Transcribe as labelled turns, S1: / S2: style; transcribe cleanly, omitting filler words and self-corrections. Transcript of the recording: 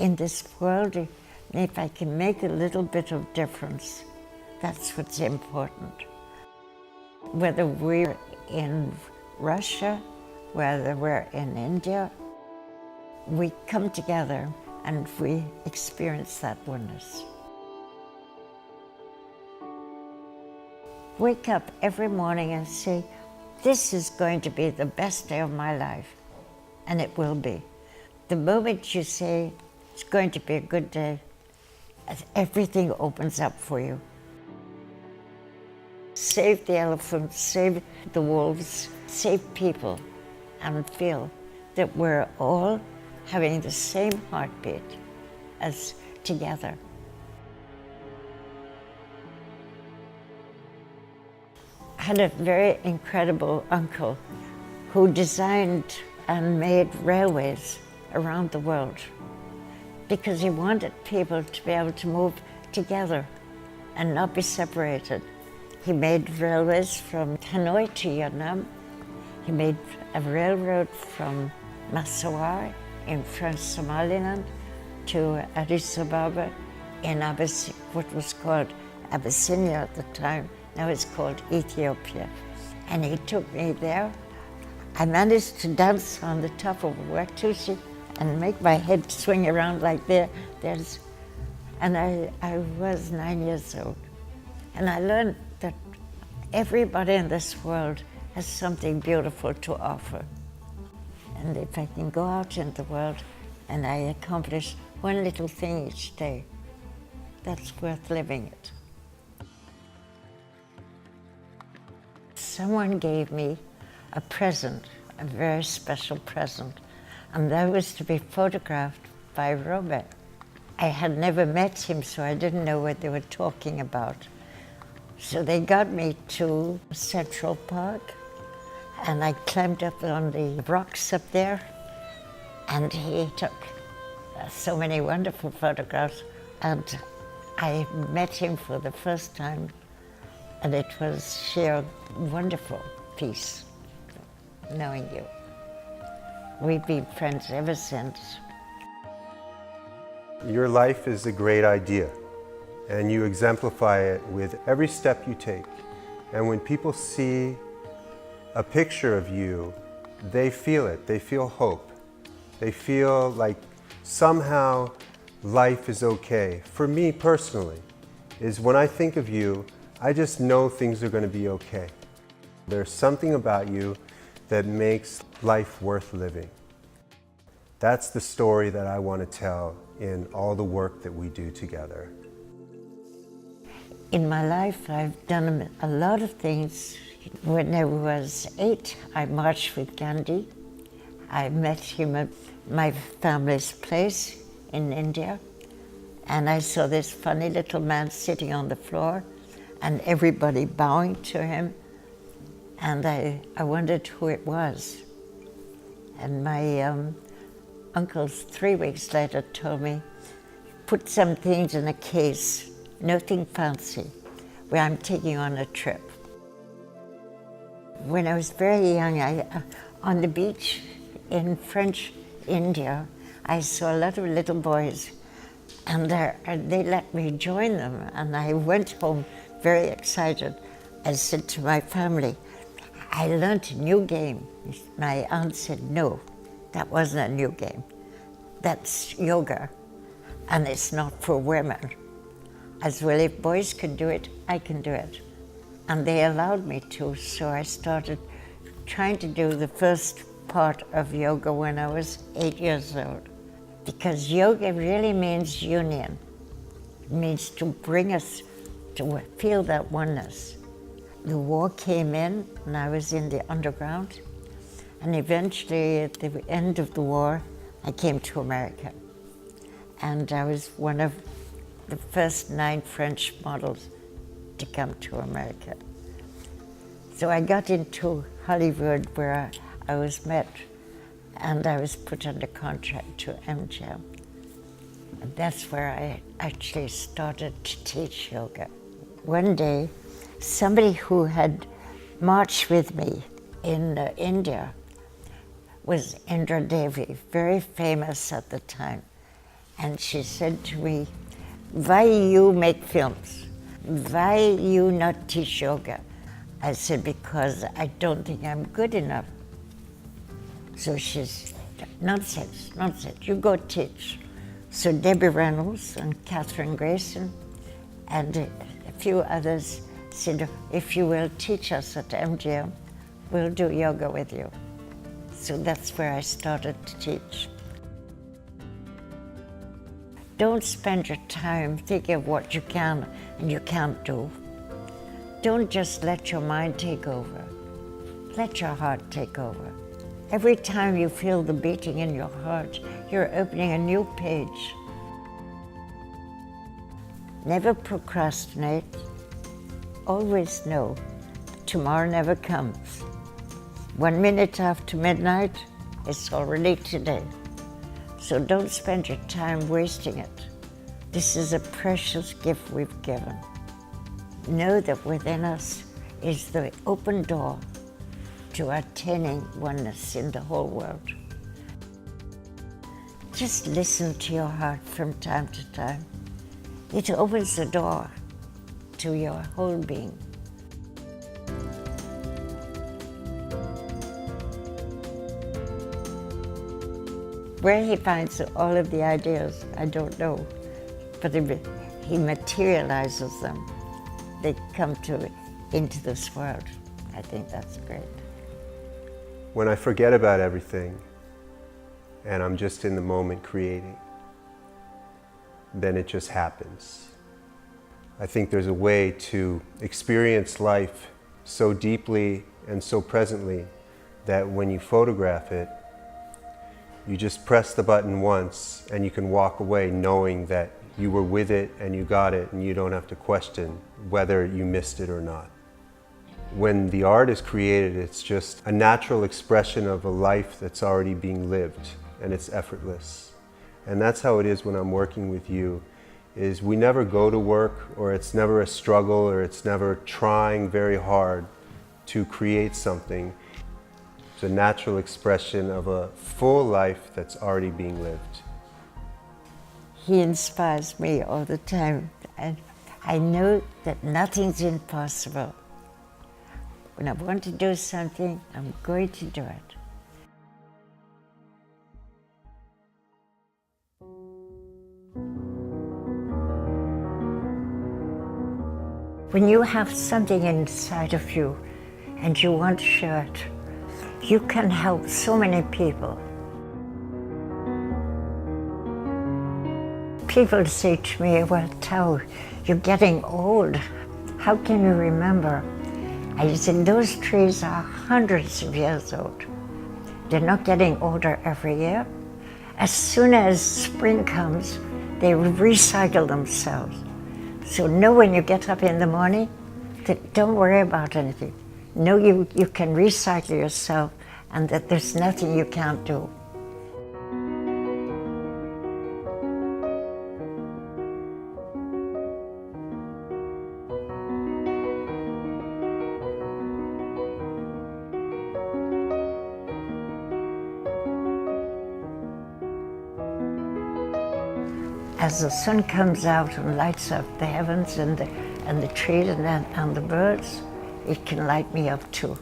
S1: in this world, if I can make a little bit of difference, that's what's important. Whether we're in Russia, whether we're in India, we come together and we experience that oneness. Wake up every morning and say, this is going to be the best day of my life, and it will be. The moment you say it's going to be a good day, everything opens up for you. Save the elephants, save the wolves, save people, and feel that we're all having the same heartbeat as together. I had a very incredible uncle who designed and made railways around the world because he wanted people to be able to move together and not be separated. He made railways from Hanoi to Vietnam. He made a railroad from Massawa in French Somaliland to Addis Ababa in what was called Abyssinia at the time. Now it's called Ethiopia. And he took me there. I managed to dance on the top of a watusi and make my head swing around like and I was 9 years old. And I learned that everybody in this world has something beautiful to offer. And if I can go out in the world and I accomplish one little thing each day, that's worth living it. Someone gave me a present, a very special present, and that was to be photographed by Robert. I had never met him, so I didn't know what they were talking about. So they got me to Central Park, and I climbed up on the rocks up there, and he took so many wonderful photographs, and I met him for the first time, and it was sheer wonderful peace knowing you. We've been friends ever since.
S2: Your life is a great idea, and you exemplify it with every step you take. And when people see a picture of you, they feel it, they feel hope. They feel like somehow life is okay. For me personally, is when I think of you, I just know things are going to be okay. There's something about you that makes life worth living. That's the story that I want to tell in all the work that we do together.
S1: In my life, I've done a lot of things. When I was 8, I marched with Gandhi. I met him at my family's place in India, and I saw this funny little man sitting on the floor and everybody bowing to him, and I wondered who it was. And my uncles 3 weeks later told me, put some things in a case, nothing fancy, where I'm taking on a trip. When I was very young, on the beach in French India, I saw a lot of little boys, and they let me join them, and I went home very excited. I said to my family, I learned a new game. My aunt said, no, that wasn't a new game. That's yoga, and it's not for women. As well, if boys can do it, I can do it. And they allowed me to, so I started trying to do the first part of yoga when I was 8 years old. Because yoga really means union. It means to bring us to feel that oneness. The war came in, and I was in the underground. And eventually, at the end of the war, I came to America. And I was one of the first 9 French models to come to America. So I got into Hollywood, where I was met, and I was put under contract to MGM. And that's where I actually started to teach yoga. One day, somebody who had marched with me in India was Indra Devi, very famous at the time. And she said to me, why you make films? Why you not teach yoga? I said, because I don't think I'm good enough. So she's, nonsense, you go teach. So Debbie Reynolds and Catherine Grayson and a few others said, if you will teach us at MGM, we'll do yoga with you. So that's where I started to teach. Don't spend your time thinking of what you can and you can't do. Don't just let your mind take over. Let your heart take over. Every time you feel the beating in your heart, you're opening a new page. Never procrastinate. Always know tomorrow never comes. 1 minute after midnight, it's already today. So don't spend your time wasting it. This is a precious gift we've given. Know that within us is the open door to attaining oneness in the whole world. Just listen to your heart from time to time. It opens the door to your whole being. Where he finds all of the ideas, I don't know, but he materializes them. They come into this world. I think that's great.
S2: When I forget about everything and I'm just in the moment creating, then it just happens. I think there's a way to experience life so deeply and so presently that when you photograph it, you just press the button once and you can walk away knowing that you were with it and you got it and you don't have to question whether you missed it or not. When the art is created, it's just a natural expression of a life that's already being lived, and it's effortless. And that's how it is when I'm working with you, is we never go to work, or it's never a struggle, or it's never trying very hard to create something. It's a natural expression of a full life that's already being lived.
S1: He inspires me all the time, and I know that nothing's impossible. When I want to do something, I'm going to do it. When you have something inside of you and you want to share it, you can help so many people. People say to me, well, Tao, you're getting old. How can you remember? I said, those trees are hundreds of years old. They're not getting older every year. As soon as spring comes, they recycle themselves. So know when you get up in the morning, that don't worry about anything. Know you can recycle yourself and that there's nothing you can't do. As the sun comes out and lights up the heavens and the trees and the birds, it can light me up too.